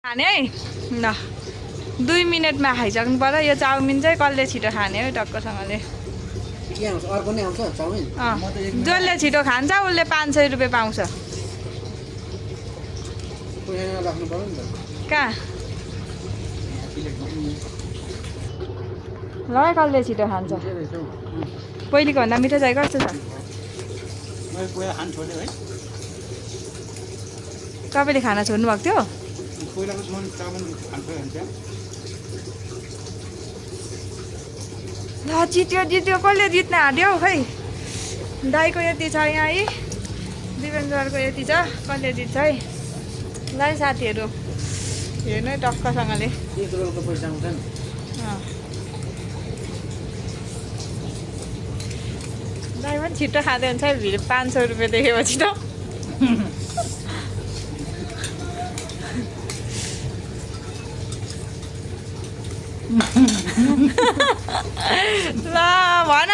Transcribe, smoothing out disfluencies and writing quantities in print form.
खाने है ल 2 मिनेटमा खाइसक्नु पर्यो यो चाउमिन चाहिँ कसले छिटो खाने हो टक्कसँगले अर्को नै आउँछ चाउमिन जसले छिटो खान्छ उसले 500 रुपियाँ पाउँछ राख्नु पर्यो नि त कहाँ ल कसले छिटो खान्छ पहिलेको भन्दा मिठो चाहिँ कस्तो छ तपाईँले खाना छोड्नु भएको थियो ल जित्यो जित्यो कसले जित्न आँट्यो खै दाईको यति छ यहाँ है दिपेन्द्रको यति छ कसले जित्छ है ल है साथीहरू हेर्नु है टक्कसँगले 1 करोडको पैसा आउँछ नि दाई पनि छिट्टो खाँदै हुन्छ है 500 रुपियाँ देखेपछि त ल भन